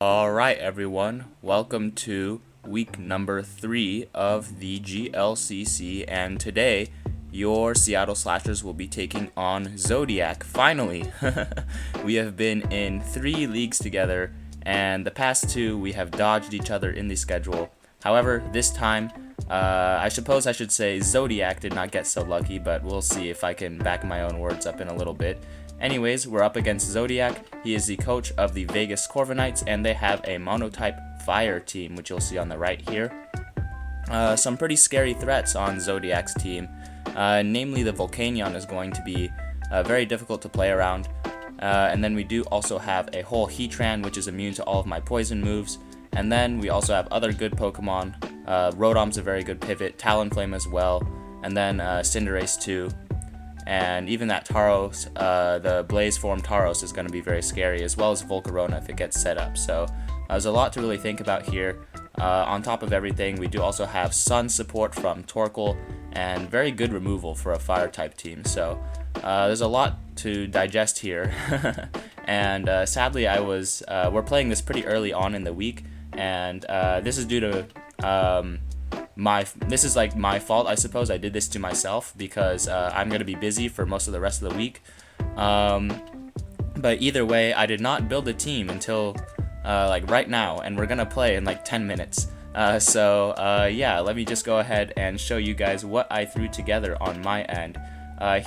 Alright everyone, welcome to week number 3 of the GLCC, and today your Seattle Slashers will be taking on Zodiac. Finally! We have been in 3 leagues together, and the past 2 we have dodged each other in the schedule. However, this time, I suppose I should say Zodiac did not get so lucky, but we'll see if I can back my own words up in a little bit. Anyways, we're up against Zodiac. He is the coach of the Vegas Corviknights, and they have a monotype fire team, which you'll see on the right here. Some pretty scary threats on Zodiac's team. Namely, the Volcanion is going to be very difficult to play around. And then we do also have a whole Heatran, which is immune to all of my poison moves. And then we also have other good Pokemon. Rotom's a very good pivot, Talonflame as well, and then Cinderace too. And even that Tauros, the Blaze form Tauros is going to be very scary, as well as Volcarona if it gets set up. So there's a lot to really think about here. On top of everything, we do also have Sun support from Torkoal, and very good removal for a fire type team. So there's a lot to digest here. And sadly, we're playing this pretty early on in the week, and this is due to this is like my fault, I suppose. I did this to myself because I'm going to be busy for most of the rest of the week. But either way, I did not build a team until like right now, and we're going to play in like 10 minutes. Yeah, let me just go ahead and show you guys what I threw together on my end.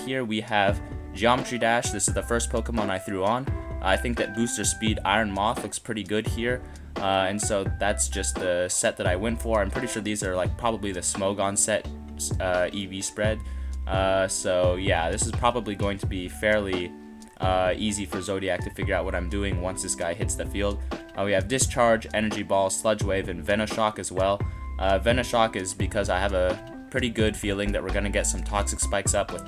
Here we have Geometry Dash. This is the first Pokemon I threw on. I think that Booster Speed Iron Moth looks pretty good here. And so that's just the set that I went for. I'm pretty sure these are like probably the Smogon set EV spread. So yeah, this is probably going to be fairly easy for Zodiac to figure out what I'm doing once this guy hits the field. We have Discharge, Energy Ball, Sludge Wave, and Venoshock as well. Venoshock is because I have a pretty good feeling that we're going to get some Toxic Spikes up with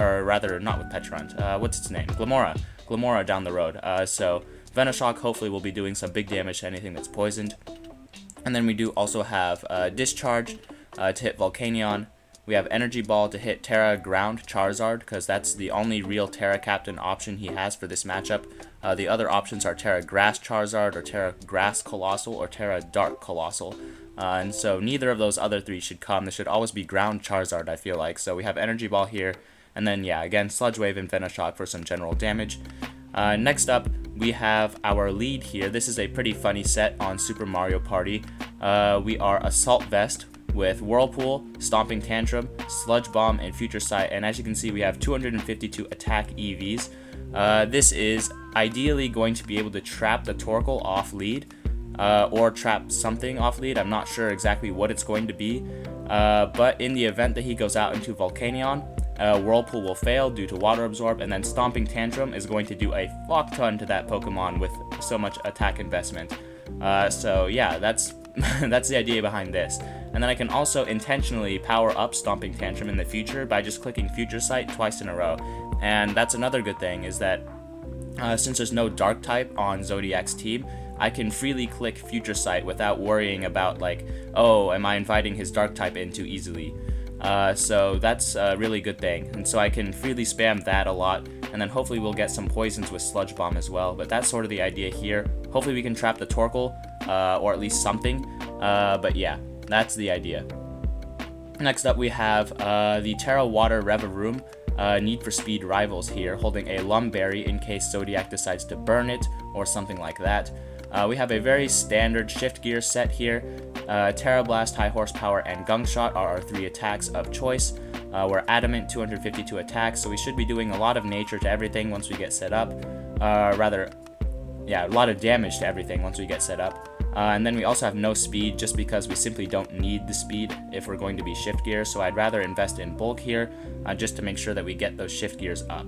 or rather not with Petrant. What's its name? Glamora down the road. So Venoshock hopefully will be doing some big damage to anything that's poisoned. And then we do also have Discharge to hit Volcanion. We have Energy Ball to hit Tera Ground Charizard, because that's the only real Tera Captain option he has for this matchup. The other options are Tera Grass Charizard, or Tera Grass Colossal, or Tera Dark Colossal. And so neither of those other 3 should come. This should always be Ground Charizard, I feel like. So we have Energy Ball here. And then, yeah, again, Sludge Wave and Venoshock for some general damage. Next up, we have our lead here. This is a pretty funny set on Super Mario Party. We are Assault Vest with Whirlpool, Stomping Tantrum, Sludge Bomb, and Future Sight. And as you can see, we have 252 attack EVs. This is ideally going to be able to trap the Torkoal off lead, or trap something off lead. I'm not sure exactly what it's going to be. But in the event that he goes out into Volcanion, Whirlpool will fail due to Water Absorb, and then Stomping Tantrum is going to do a fuck ton to that Pokemon with so much attack investment. So yeah, that's that's the idea behind this. And then I can also intentionally power up Stomping Tantrum in the future by just clicking Future Sight twice in a row. And that's another good thing, is that since there's no Dark type on Zodiac's team, I can freely click Future Sight without worrying about like, oh, am I inviting his Dark type in too easily? So that's a really good thing, and so I can freely spam that a lot, and then hopefully we'll get some poisons with Sludge Bomb as well. But that's sort of the idea here. Hopefully we can trap the Torkoal, or at least something, but yeah, that's the idea. Next up we have the Tera Water Revavroom, Need for Speed Rivals here, holding a Lumberry in case Zodiac decides to burn it, or something like that. We have a very standard Shift Gear set here. Tera Blast, High Horsepower, and Gunk Shot are our 3 attacks of choice. We're Adamant, 252 attacks, so we should be doing a lot of nature to everything once we get set up. A lot of damage to everything once we get set up. And then we also have no speed, just because we simply don't need the speed if we're going to be Shift Gear, so I'd rather invest in Bulk here, just to make sure that we get those Shift Gears up.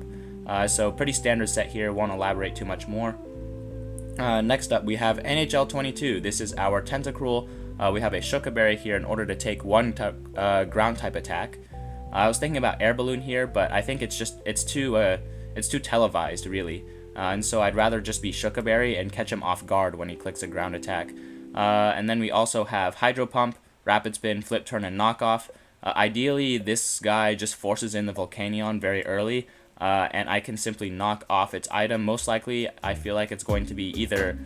So pretty standard set here, won't elaborate too much more. Next up we have NHL 22. This is our Tentacruel. We have a Shukaberry here in order to take 1 ground type attack. I was thinking about Air Balloon here, but I think it's too televised really. And so I'd rather just be Shukaberry and catch him off guard when he clicks a ground attack. And then we also have Hydro Pump, Rapid Spin, Flip Turn, and Knockoff. Ideally, this guy just forces in the Volcanion very early, and I can simply knock off its item. Most likely, I feel like it's going to be either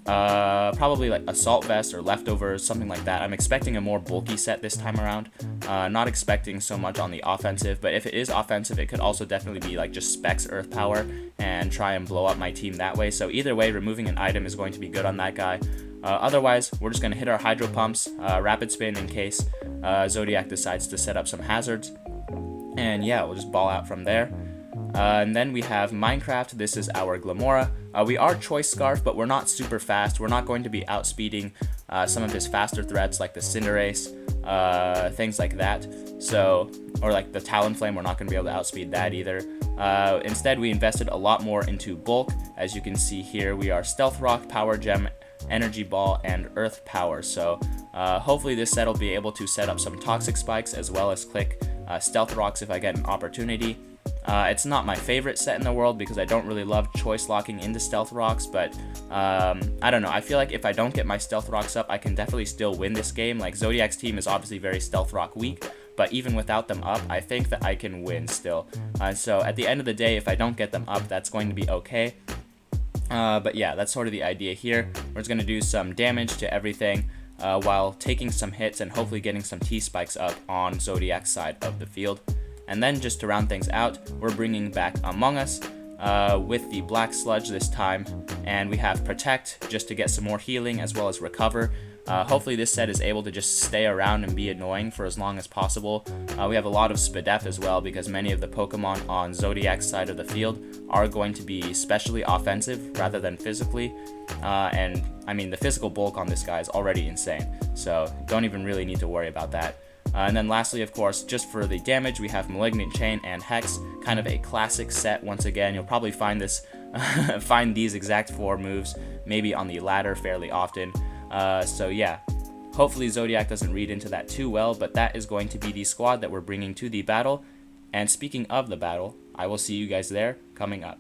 Probably like assault vest or leftovers, something like that. I'm expecting a more bulky set this time around. Not expecting so much on the offensive, but if it is offensive, it could also definitely be like just specs earth power and try and blow up my team that way. So either way, removing an item is going to be good on that guy. Otherwise, we're just going to hit our hydro pumps, rapid spin in case Zodiac decides to set up some hazards. And yeah, we'll just ball out from there. And then we have Minecraft. This is our Glamora. We are Choice Scarf, but we're not super fast. We're not going to be outspeeding some of his faster threats like the Cinderace, things like that. So, or like the Talonflame, we're not going to be able to outspeed that either. Instead, we invested a lot more into bulk. As you can see here, we are Stealth Rock, Power Gem, Energy Ball, and Earth Power. So hopefully this set will be able to set up some Toxic Spikes as well as click Stealth Rocks if I get an opportunity. It's not my favorite set in the world because I don't really love choice locking into Stealth Rocks, but I don't know. I feel like if I don't get my Stealth Rocks up, I can definitely still win this game. Like Zodiac's team is obviously very Stealth Rock weak, but even without them up, I think that I can win still. So at the end of the day, if I don't get them up, that's going to be okay. But yeah, that's sort of the idea here. We're just going to do some damage to everything while taking some hits and hopefully getting some T-Spikes up on Zodiac's side of the field. And then just to round things out, we're bringing back Among Us with the Black Sludge this time. And we have Protect just to get some more healing as well as Recover. Hopefully this set is able to just stay around and be annoying for as long as possible. We have a lot of Spadef as well because many of the Pokemon on Zodiac's side of the field are going to be specially offensive rather than physically. And I mean, the physical bulk on this guy is already insane, so don't even really need to worry about that. And then lastly, of course, just for the damage, we have Malignant Chain and Hex, kind of a classic set once again. You'll probably find this, find these exact 4 moves maybe on the ladder fairly often. So yeah, hopefully Zodiac doesn't read into that too well, but that is going to be the squad that we're bringing to the battle. And speaking of the battle, I will see you guys there coming up.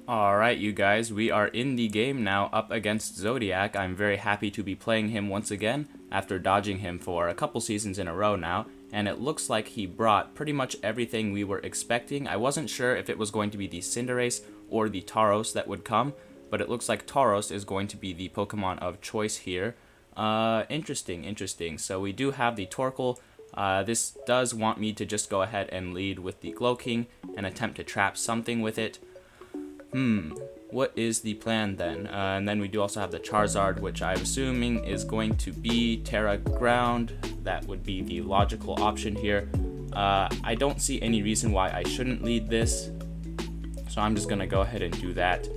Alright you guys, we are in the game now up against Zodiac. I'm very happy to be playing him once again after dodging him for a couple seasons in a row now, and it looks like he brought pretty much everything we were expecting. I wasn't sure if it was going to be the Cinderace or the Tauros that would come, but it looks like Tauros is going to be the Pokemon of choice here. Interesting. So we do have the Torkoal. This does want me to just go ahead and lead with the Glow-King and attempt to trap something with it. What is the plan then? And then we do also have the Charizard, which I'm assuming is going to be Tera Ground. That would be the logical option here. I don't see any reason why I shouldn't lead this, so I'm just gonna go ahead and do that.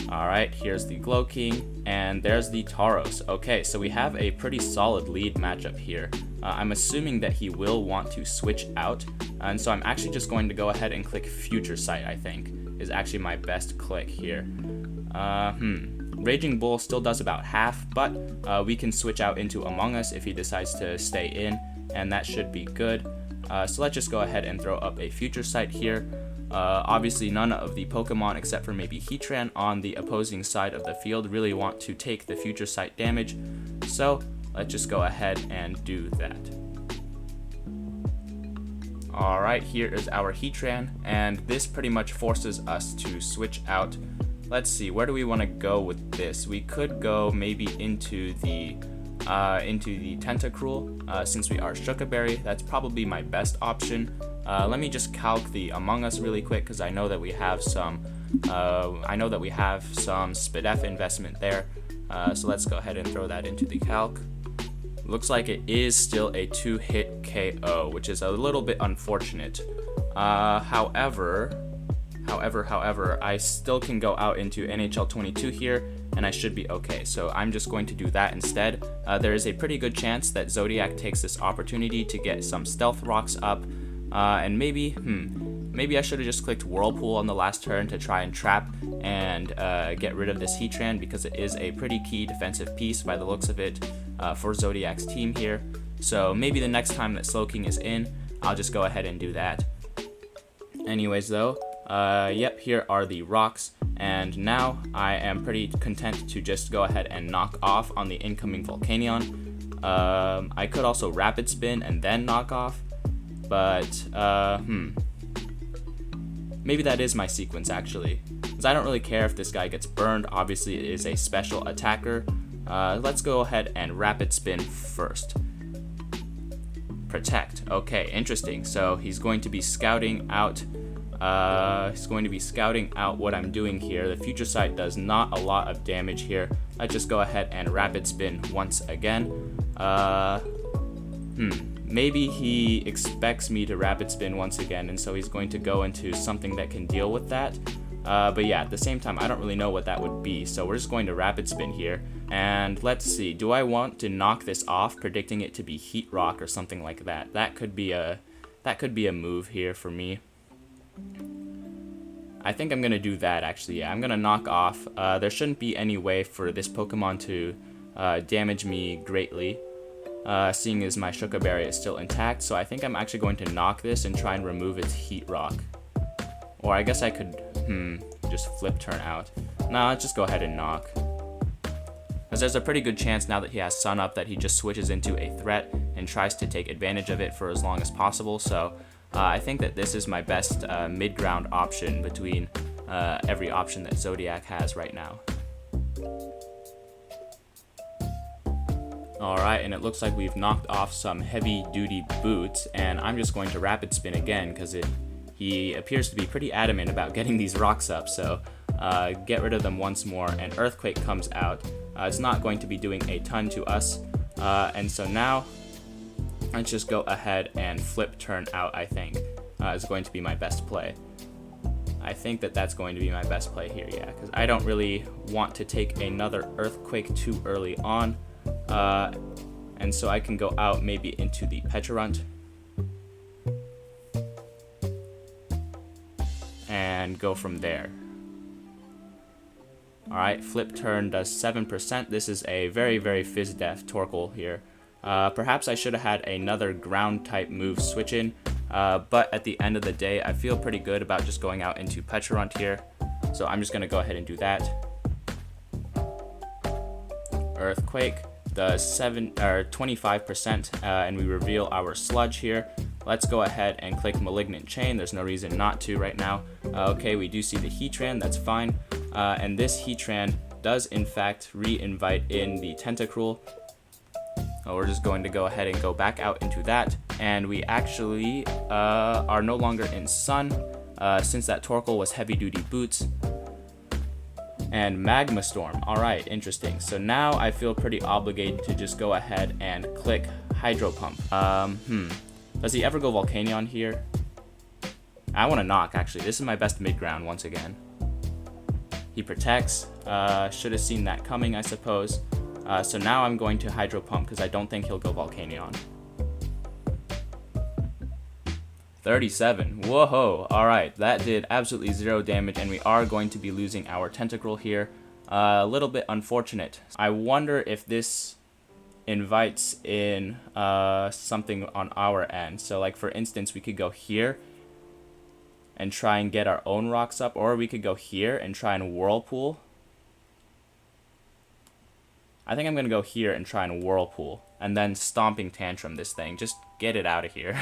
Alright, here's the Glow-King, and there's the Tauros. Okay, so we have a pretty solid lead matchup here. I'm assuming that he will want to switch out, and so I'm actually just going to go ahead and click Future Sight, I think, is actually my best click here. Raging Bull still does about half, but we can switch out into Among Us if he decides to stay in, and that should be good. So let's just go ahead and throw up a Future Sight here. Obviously none of the Pokemon except for maybe Heatran on the opposing side of the field really want to take the Future Sight damage, so let's just go ahead and do that. Alright, here is our Heatran, and this pretty much forces us to switch out. Let's see, where do we want to go with this? We could go maybe into the Tentacruel, since we are Shukaberry. That's probably my best option. Let me just calc the Among Us really quick because I know that we have some Spadef investment there. So let's go ahead and throw that into the calc. Looks like it is still a 2-hit KO, which is a little bit unfortunate. However, I still can go out into NHL 22 here, and I should be okay. So I'm just going to do that instead. There is a pretty good chance that Zodiac takes this opportunity to get some Stealth Rocks up, and maybe I should have just clicked Whirlpool on the last turn to try and trap and get rid of this Heatran, because it is a pretty key defensive piece by the looks of it for Zodiac's team here. So maybe the next time that Slowking is in, I'll just go ahead and do that. Anyways though, yep, here are the rocks, and now I am pretty content to just go ahead and knock off on the incoming Volcanion. I could also Rapid Spin and then knock off, but maybe that is my sequence actually. because I don't really care if this guy gets burned. Obviously, it is a special attacker. Let's go ahead and rapid spin first. Protect. Okay, interesting. So he's going to be scouting out. What I'm doing here. The future sight does not a lot of damage here. Let's just go ahead and rapid spin once again. Maybe he expects me to rapid spin once again, and so he's going to go into something that can deal with that. But yeah, at the same time, I don't really know what that would be, so we're just going to rapid spin here. And let's see, do I want to knock this off, predicting it to be Heat Rock or something like that? That could be a move here for me. I think I'm gonna do that actually. Yeah, I'm gonna knock off. There shouldn't be any way for this Pokemon to damage me greatly, seeing as my Shuka Berry is still intact. So I think I'm actually going to knock this and try and remove its Heat Rock. Or I guess I could just flip turn out. No, let's just go ahead and knock. Because there's a pretty good chance now that he has Sun Up that he just switches into a threat and tries to take advantage of it for as long as possible. So I think that this is my best mid-ground option between every option that Zodiac has right now. Alright, and it looks like we've knocked off some heavy-duty boots, and I'm just going to rapid spin again because he appears to be pretty adamant about getting these rocks up, so get rid of them once more, and Earthquake comes out. It's not going to be doing a ton to us, and so now let's just go ahead and flip turn out. I think is going to be my best play. I think that that's going to be my best play here, yeah, because I don't really want to take another Earthquake too early on, and so I can go out maybe into the Pecharunt and go from there. Alright, flip turn does 7%. This is a very, very Fizz-Def Torkoal here. Perhaps I should have had another ground type move switch in, but at the end of the day, I feel pretty good about just going out into Pecharunt here. So I'm just going to go ahead and do that. Earthquake does 25%, and we reveal our Sludge here. Let's go ahead and click Malignant Chain. There's no reason not to right now. Okay, we do see the Heatran, that's fine. And this Heatran does in fact re-invite in the Tentacruel. We're just going to go ahead and go back out into that. And we actually are no longer in Sun, since that Torkoal was Heavy Duty Boots. And Magma Storm. Alright, interesting. So now I feel pretty obligated to just go ahead and click Hydro Pump. Does he ever go Volcanion here? I want to knock, actually. This is my best mid-ground once again. He protects. Should have seen that coming, I suppose. So now I'm going to Hydro Pump because I don't think he'll go Volcanion. 37. Whoa! Alright, that did absolutely 0 damage, and we are going to be losing our Tentacruel here. A little bit unfortunate. I wonder if this invites in something on our end. So like for instance, we could go here and try and get our own rocks up, or we could go here and try and Whirlpool. I think I'm gonna go here and try and Whirlpool and then Stomping Tantrum this thing. Just get it out of here,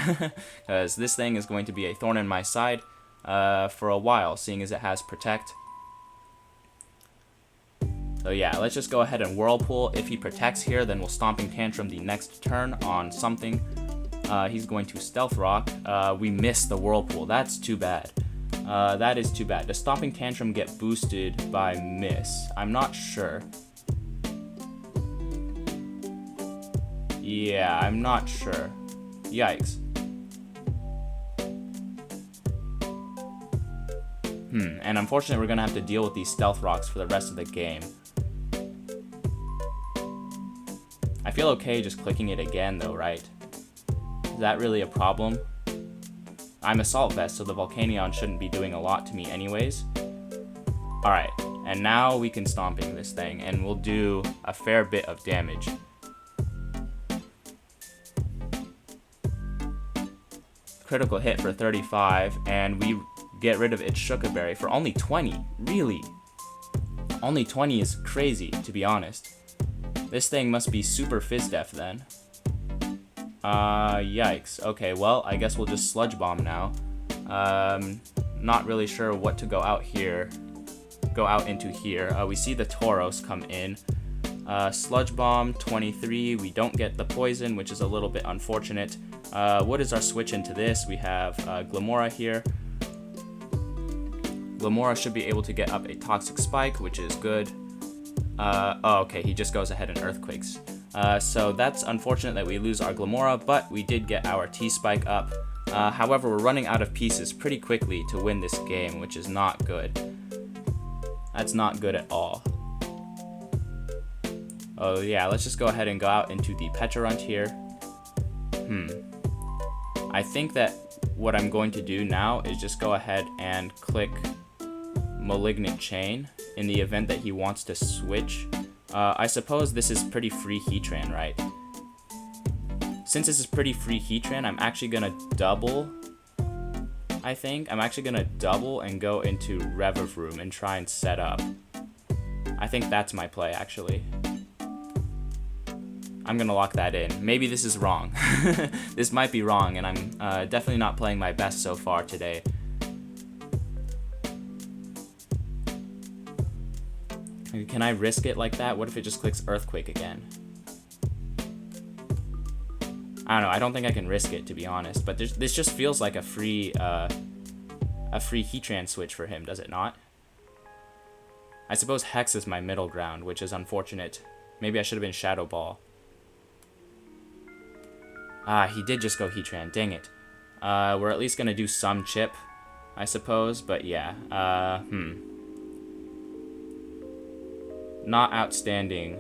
because this thing is going to be a thorn in my side for a while, seeing as it has Protect. So yeah, let's just go ahead and Whirlpool. If he protects here, then we'll Stomping Tantrum the next turn on something. He's going to Stealth Rock. We missed the Whirlpool. That's too bad. That is too bad. Does Stomping Tantrum get boosted by miss? I'm not sure. Yeah, I'm not sure. Yikes. And unfortunately, we're going to have to deal with these Stealth Rocks for the rest of the game. I feel okay just clicking it again, though, right? Is that really a problem? I'm Assault Vest, so the Volcanion shouldn't be doing a lot to me anyways. Alright, and now we can Stomping this thing, and we'll do a fair bit of damage. Critical hit for 35, and we get rid of its Shuka Berry for only 20. Really? Only 20 is crazy, to be honest. This thing must be super Fizz-Def then. Yikes. Okay, well, I guess we'll just Sludge Bomb now. Not really sure what to go out here. go out into here. We see the Tauros come in. Sludge Bomb, 23. We don't get the poison, which is a little bit unfortunate. What is our switch into this? We have Glamora here. Glamora should be able to get up a Toxic Spike, which is good. Oh, okay, he just goes ahead and Earthquakes. So that's unfortunate that we lose our Glamora, but we did get our T-Spike up. However, we're running out of pieces pretty quickly to win this game, which is not good. That's not good at all. Oh yeah, let's just go ahead and go out into the Pecharunt here. I think that what I'm going to do now is just go ahead and click Malignant Chain in the event that he wants to switch. I suppose this is pretty free Heatran, right? Since this is pretty free Heatran, I'm actually gonna double. I think I'm actually gonna double and go into Revavroom and try and set up. I think that's my play, actually. I'm gonna lock that in. Maybe this is wrong. This might be wrong, and I'm definitely not playing my best so far today. Can I risk it like that? What if it just clicks Earthquake again? I don't know. I don't think I can risk it, to be honest. But this just feels like a free Heatran switch for him, does it not? I suppose Hex is my middle ground, which is unfortunate. Maybe I should have been Shadow Ball. Ah, he did just go Heatran. Dang it. We're at least gonna do some chip, I suppose. But yeah. Not outstanding.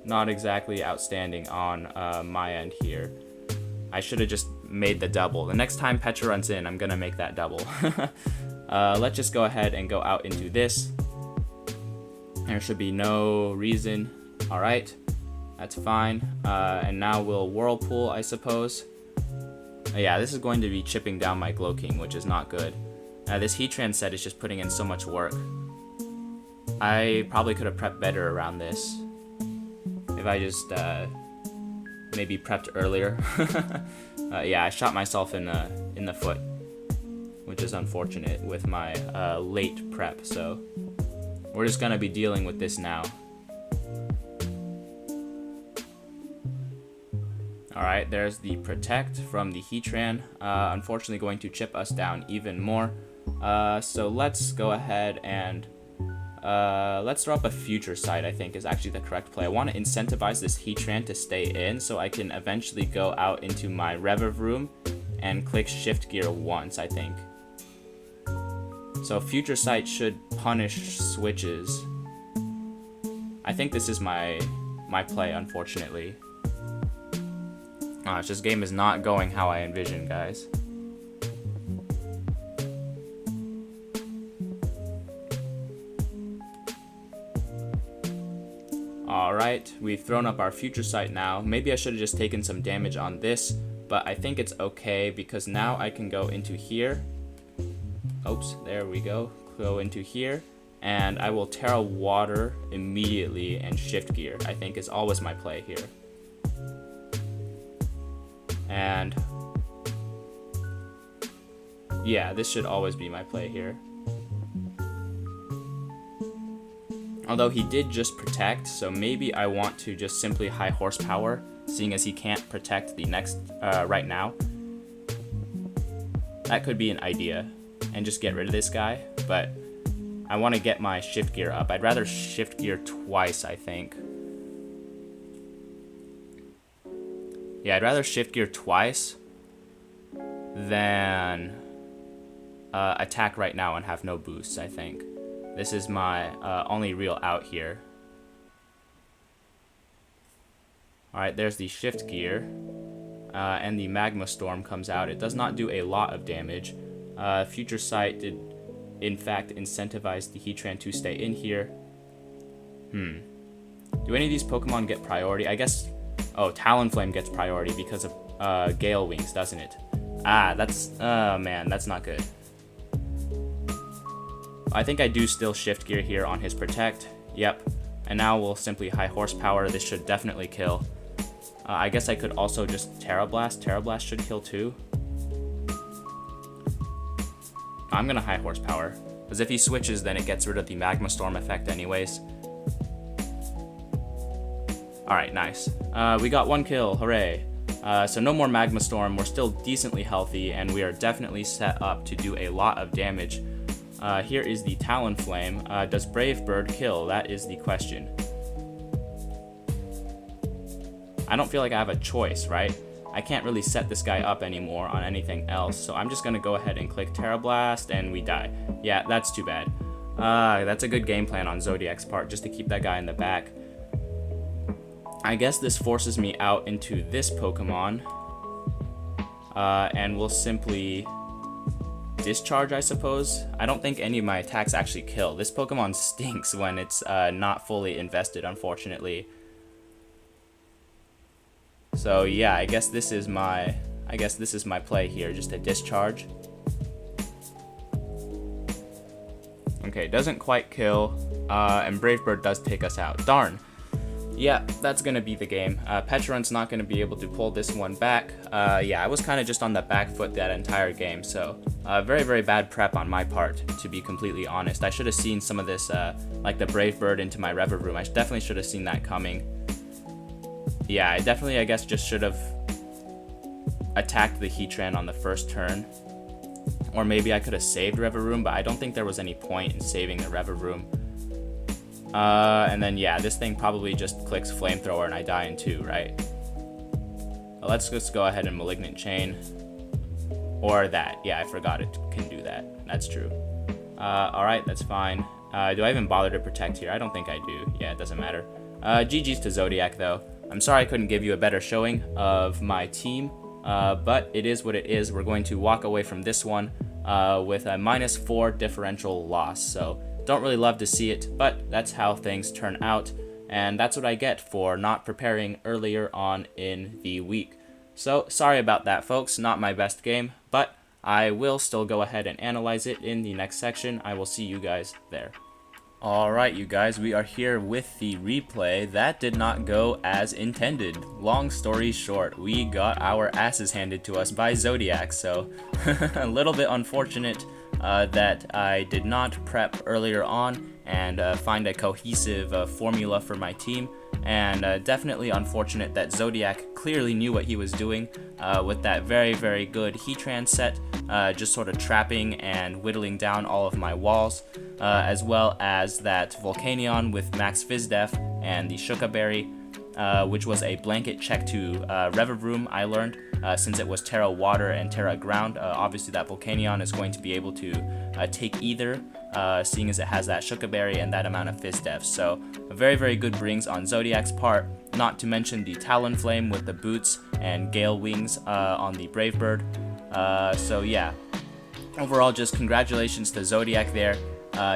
Not exactly outstanding on my end here. I should have just made the double. The next time Pecharunt's in, I'm gonna make that double. Let's just go ahead and go out into this. There should be no reason. Alright, that's fine. And now we'll Whirlpool, I suppose. Yeah, this is going to be chipping down my Glowking, which is not good. This Heatran set is just putting in so much work. I probably could have prepped better around this. If I just maybe prepped earlier. Yeah, I shot myself in the foot, which is unfortunate with my late prep. So we're just gonna be dealing with this now. Alright, there's the Protect from the Heatran. Unfortunately going to chip us down even more. So let's go ahead and let's throw up a Future Sight, I think is actually the correct play. I want to incentivize this Heatran to stay in so I can eventually go out into my Revavroom and click Shift Gear once, I think. So Future Sight should punish switches. I think this is my play, unfortunately. It's just game is not going how I envisioned, guys. Alright, we've thrown up our Future Sight now. Maybe I should have just taken some damage on this, but I think it's okay because now I can go into here. Oops, there we go. Go into here, and I will Tera Water immediately and Shift Gear, I think is always my play here. And yeah, this should always be my play here. Although he did just Protect, so maybe I want to just simply High Horsepower, seeing as he can't Protect the next right now. That could be an idea, and just get rid of this guy, but I want to get my Shift Gear up. I'd rather Shift Gear twice, I think. Yeah, I'd rather Shift Gear twice than attack right now and have no boosts, I think. This is my only real out here. Alright, there's the Shift Gear. And the Magma Storm comes out. It does not do a lot of damage. Future Sight did, in fact, incentivize the Heatran to stay in here. Do any of these Pokemon get priority? I guess... Oh, Talonflame gets priority because of Gale Wings, doesn't it? Ah, that's... Oh, man, that's not good. I think I do still Shift Gear here on his Protect. Yep. And now we'll simply High Horsepower. This should definitely kill. I guess I could also just Tera Blast. Tera Blast should kill too. I'm gonna high horsepower, because if he switches, then it gets rid of the Magma Storm effect anyways. Alright, nice. We got 1 kill, hooray. So no more Magma Storm, we're still decently healthy, and we are definitely set up to do a lot of damage. Here is the Talonflame. Does Brave Bird kill? That is the question. I don't feel like I have a choice, right? I can't really set this guy up anymore on anything else, so I'm just gonna go ahead and click Tera Blast, and we die. Yeah, that's too bad. That's a good game plan on Zodiac's part, just to keep that guy in the back. I guess this forces me out into this Pokemon, and we'll simply discharge, I suppose. I don't think any of my attacks actually kill. This Pokemon stinks when it's not fully invested, unfortunately. So yeah, I guess this is my play here, just a discharge. Okay, doesn't quite kill, and Brave Bird does take us out. Darn. Yeah, that's gonna be the game. Petrun's not gonna be able to pull this one back. Yeah, I was kind of just on the back foot that entire game, so very, very bad prep on my part, to be completely honest. I should have seen some of this, like the Brave Bird into my Revavroom. I definitely should have seen that coming. Yeah, I definitely, I guess, just should have attacked the Heatran on the first turn. Or maybe I could have saved Revavroom, but I don't think there was any point in saving the Revavroom. And then, yeah, this thing probably just clicks Flamethrower and I die in 2, right? Well, let's just go ahead and Malignant Chain. Or that. Yeah, I forgot it can do that. That's true. Alright, that's fine. Do I even bother to protect here? I don't think I do. Yeah, it doesn't matter. GG's to Zodiac, though. I'm sorry I couldn't give you a better showing of my team, but it is what it is. We're going to walk away from this one with a -4 differential loss. So don't really love to see it, but that's how things turn out. And that's what I get for not preparing earlier on in the week. So sorry about that, folks. Not my best game, but I will still go ahead and analyze it in the next section. I will see you guys there. Alright, you guys, we are here with the replay. That did not go as intended. Long story short, we got our asses handed to us by Zodiac, so a little bit unfortunate that I did not prep earlier on and find a cohesive formula for my team, and definitely unfortunate that Zodiac clearly knew what he was doing with that very, very good Heatran set, just sort of trapping and whittling down all of my walls, as well as that Volcanion with Max Fizdef and the Shuka Berry, which was a blanket check to Revavroom, I learned, since it was Tera Water and Tera Ground. Obviously that Volcanion is going to be able to take either, seeing as it has that Shuka Berry and that amount of Fizdef. So very, very good brings on Zodiac's part, not to mention the Talonflame with the boots and Gale Wings on the Brave Bird. So yeah, overall just congratulations to Zodiac there.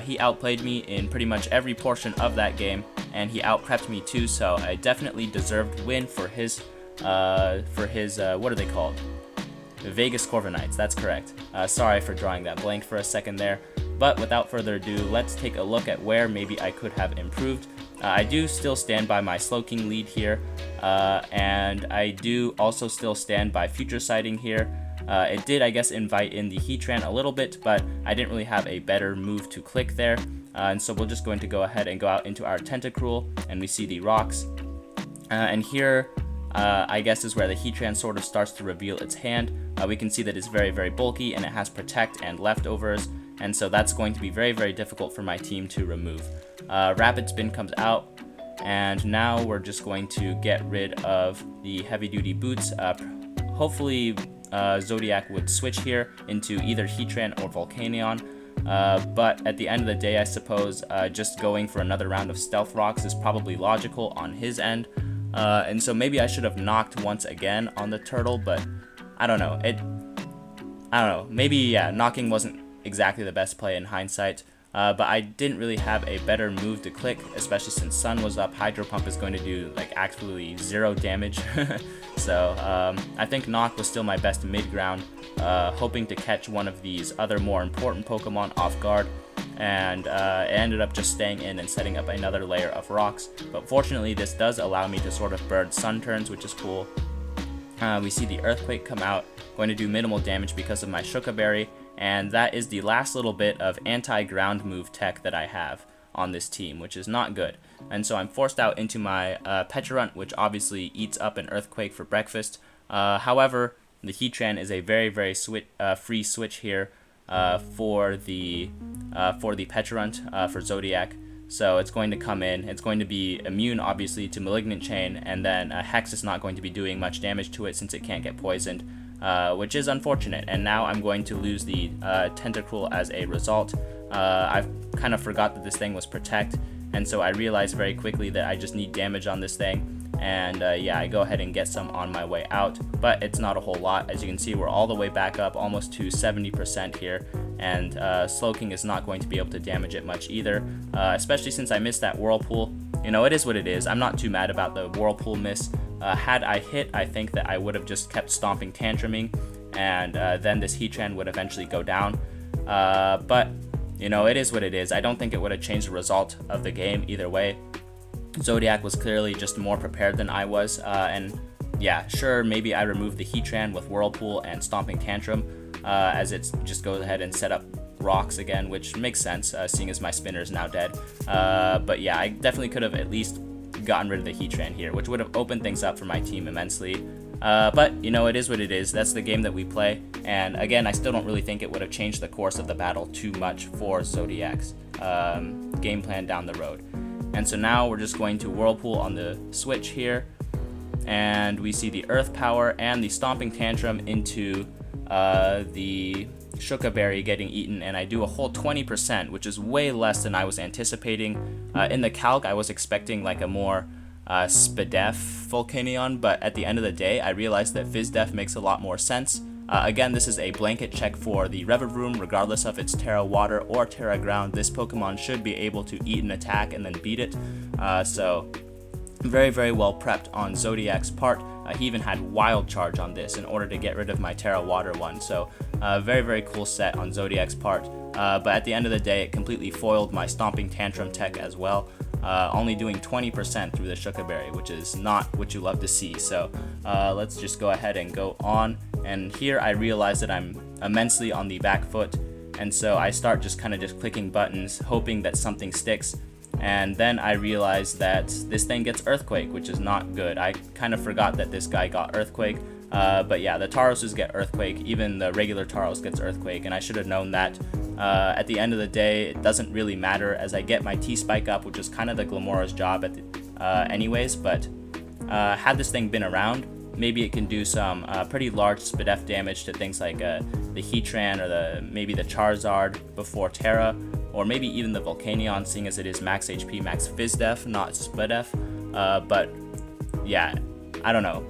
He outplayed me in pretty much every portion of that game, and he outprepped me too, so a definitely deserved win for his what are they called? Vegas Corviknights, that's correct. Sorry for drawing that blank for a second there, but without further ado, let's take a look at where maybe I could have improved. I do still stand by my Slowking lead here, and I do also still stand by Future Sighting here. It did, I guess, invite in the Heatran a little bit, but I didn't really have a better move to click there, and so we're just going to go ahead and go out into our Tentacruel, and we see the rocks, and here I guess is where the Heatran sort of starts to reveal its hand. We can see that it's very, very bulky, and it has Protect and Leftovers, and so that's going to be very, very difficult for my team to remove. Rapid Spin comes out, and now we're just going to get rid of the heavy-duty boots. Hopefully Zodiac would switch here into either Heatran or Volcanion, but at the end of the day, I suppose just going for another round of Stealth Rocks is probably logical on his end. And so maybe I should have knocked once again on the turtle, but I don't know. Maybe, yeah, knocking wasn't exactly the best play in hindsight, but I didn't really have a better move to click, especially since Sun was up. Hydro Pump is going to do like absolutely 0 damage. So I think knock was still my best mid-ground, hoping to catch one of these other more important Pokemon off guard, and it ended up just staying in and setting up another layer of rocks. But fortunately, this does allow me to sort of bird Sun turns, which is cool. We see the Earthquake come out, going to do minimal damage because of my Shuka Berry, and that is the last little bit of anti-ground move tech that I have on this team, which is not good. And so I'm forced out into my Pecharunt, which obviously eats up an Earthquake for breakfast. However, the Heatran is a very, very free switch here for the Pecharunt for Zodiac. So it's going to come in. It's going to be immune, obviously, to Malignant Chain, and then Hex is not going to be doing much damage to it since it can't get poisoned, which is unfortunate. And now I'm going to lose the Tentacruel as a result. I kind of forgot that this thing was Protect, and so I realized very quickly that I just need damage on this thing. And yeah, I go ahead and get some on my way out, but it's not a whole lot. As you can see, we're all the way back up, almost to 70% here, and Slowking is not going to be able to damage it much either, especially since I missed that Whirlpool. You know, it is what it is. I'm not too mad about the Whirlpool miss. Had I hit, I think that I would have just kept stomping Tantruming, and then this Heatran would eventually go down. But, you know, it is what it is. I don't think it would have changed the result of the game either way. Zodiac was clearly just more prepared than I was, and yeah, sure, maybe I removed the Heatran with Whirlpool and Stomping Tantrum, as it just goes ahead and set up rocks again, which makes sense, seeing as my spinner is now dead. But yeah, I definitely could have at least gotten rid of the Heatran here, which would have opened things up for my team immensely. But, you know, it is what it is. That's the game that we play, and again, I still don't really think it would have changed the course of the battle too much for Zodiac's game plan down the road. And so now we're just going to Whirlpool on the switch here, and we see the Earth Power and the Stomping Tantrum into the Shuka Berry getting eaten, and I do a whole 20%, which is way less than I was anticipating. In the calc, I was expecting like a more Spadef Volcanion, but at the end of the day, I realized that Fizdef makes a lot more sense. Again, this is a blanket check for the Revavroom. Regardless of its Tera Water or Tera Ground, this Pokemon should be able to eat an attack and then beat it. So very, very well prepped on Zodiac's part. He even had Wild Charge on this in order to get rid of my Tera Water one. So very, very cool set on Zodiac's part. But at the end of the day, it completely foiled my Stomping Tantrum tech as well. Only doing 20% through the Shuka Berry, which is not what you love to see. So let's just go ahead and go on. And here I realize that I'm immensely on the back foot, and so I start just clicking buttons, hoping that something sticks. And then I realize that this thing gets Earthquake, which is not good. I kind of forgot that this guy got Earthquake. But yeah, the Taroses get Earthquake, even the regular Taros gets Earthquake, and I should have known that. At the end of the day, it doesn't really matter, as I get my T-Spike up, which is kind of the Glamora's job anyways, but had this thing been around, maybe it can do some pretty large Spadef damage to things like the Heatran or maybe the Charizard before Tera, or maybe even the Volcanion, seeing as it is max HP, max Fizdef, not Spadef. But yeah, I don't know.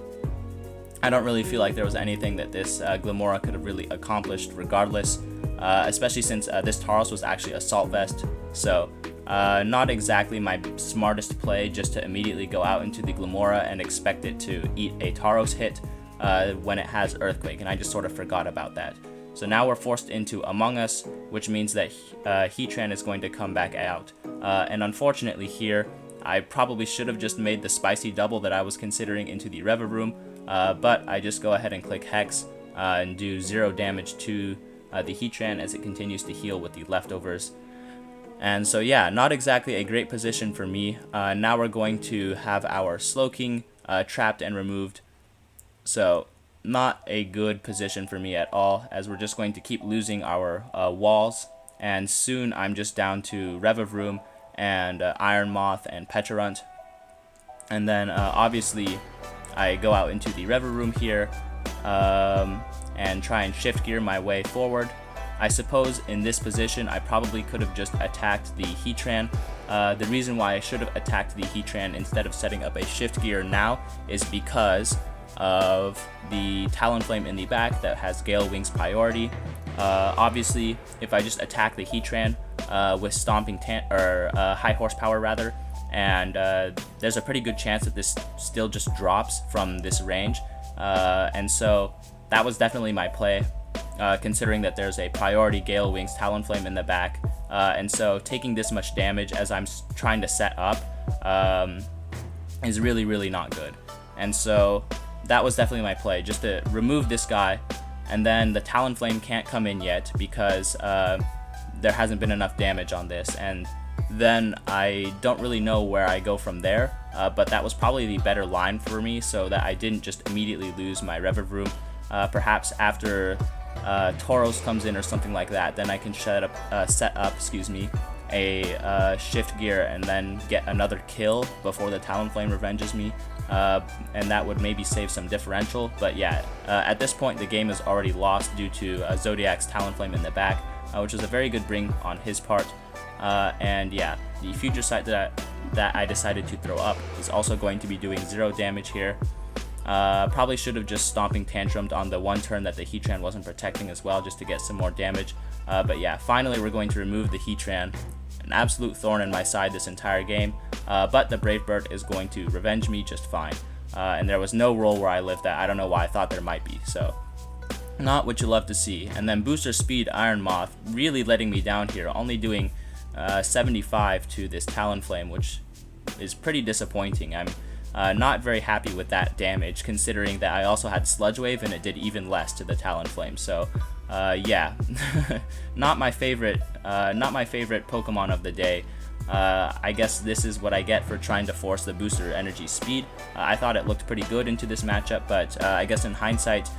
I don't really feel like there was anything that this Glamora could have really accomplished regardless, especially since this Tauros was actually Assault Vest, so not exactly my smartest play just to immediately go out into the Glamora and expect it to eat a Tauros hit when it has Earthquake, and I just sort of forgot about that. So now we're forced into Among Us, which means that Heatran is going to come back out, and unfortunately here, I probably should have just made the spicy double that I was considering into the Revavroom, but I just go ahead and click Hex and do 0 damage to the Heatran as it continues to heal with the leftovers. And so yeah, not exactly a great position for me. Now we're going to have our Slowking trapped and removed, so not a good position for me at all, as we're just going to keep losing our walls, and soon I'm just down to Revavroom and Iron Moth and Pecharunt. And then obviously I go out into the Revavroom here and try and shift gear my way forward. I suppose in this position I probably could have just attacked the Heatran. The reason why I should have attacked the Heatran instead of setting up a shift gear now is because of the Talonflame in the back that has Gale Wings priority. Obviously, if I just attack the Heatran with Stomping High Horsepower rather, and there's a pretty good chance that this still just drops from this range, and so that was definitely my play, considering that there's a priority Gale Wings Talonflame in the back, and so taking this much damage as I'm trying to set up is really, really not good. And so that was definitely my play, just to remove this guy and then the Talonflame can't come in yet because there hasn't been enough damage on this, and then I don't really know where I go from there, but that was probably the better line for me so that I didn't just immediately lose my Revavroom. Perhaps after Tauros comes in or something like that, then I can set up a shift gear and then get another kill before the Talonflame revenges me, and that would maybe save some differential. But yeah, at this point the game is already lost due to Zodiac's Talonflame in the back, which was a very good bring on his part. And yeah, the future sight that I decided to throw up is also going to be doing 0 damage here. Probably should have just Stomping Tantrumed on the one turn that the Heatran wasn't protecting as well, just to get some more damage. But yeah, finally we're going to remove the Heatran, an absolute thorn in my side this entire game, but the Brave Bird is going to revenge me just fine. And there was no roll where I lived that. I don't know why, I thought there might be, so not what you love to see. And then Booster Speed Iron Moth really letting me down here, only doing 75 to this Talonflame, which is pretty disappointing. I'm not very happy with that damage, considering that I also had Sludge Wave and it did even less to the Talonflame. So yeah, not my favorite Pokemon of the day. I guess this is what I get for trying to force the Booster Energy Speed. I thought it looked pretty good into this matchup, but I guess in hindsight,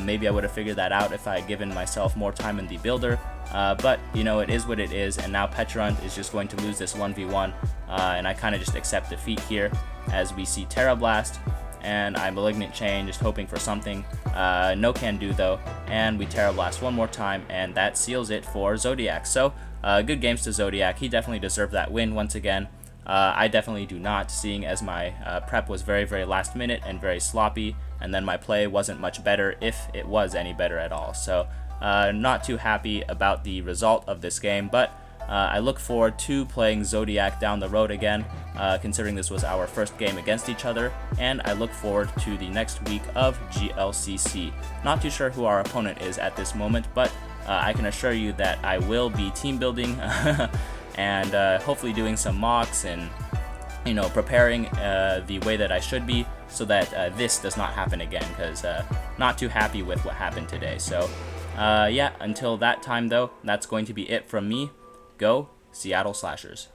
maybe I would have figured that out if I had given myself more time in the builder. But you know, it is what it is, and now Pecharunt is just going to lose this 1v1, and I kind of just accept defeat here as we see Tera Blast, and I Malignant Chain, just hoping for something. No can do though, and we Tera Blast one more time, and that seals it for Zodiac. So good games to Zodiac. He definitely deserved that win once again. I definitely do not, seeing as my prep was very last minute and very sloppy, and then my play wasn't much better, if it was any better at all. So not too happy about the result of this game, but I look forward to playing Zodiac down the road again, considering this was our first game against each other, and I look forward to the next week of GLCC. Not too sure who our opponent is at this moment, but I can assure you that I will be team building and hopefully doing some mocks and, you know, preparing the way that I should be, so that this does not happen again, because not too happy with what happened today. So yeah, until that time though, that's going to be it from me. Go Seattle Slashers.